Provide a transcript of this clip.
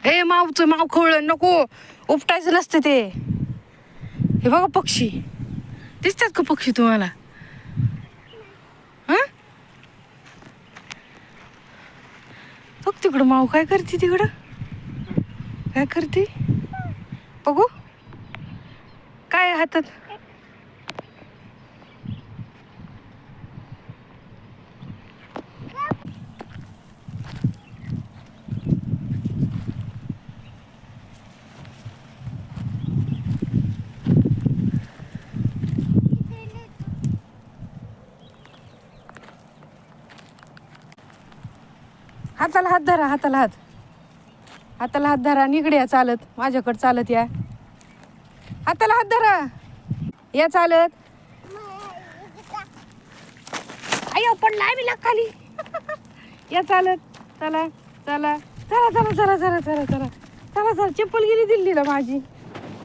हे माव खवळण नको, उपटायचं नसतं ते. हे बघा पक्षी दिसतात का पक्षी तुम्हाला? हा बघ तिकडं माव काय करते, तिकडं काय करते बघू. काय आहे हातात? हाताला हात धरा, हाताला हात धरा. निकडे या चालत, माझ्याकडे चालत या. हाताला हात धरा, या चालत. अयो पडला आहे मी खाली. या चालत, चला चला चला चला चला चला चला चला चला चला. चप्पल गेली दिल्लीला माझी.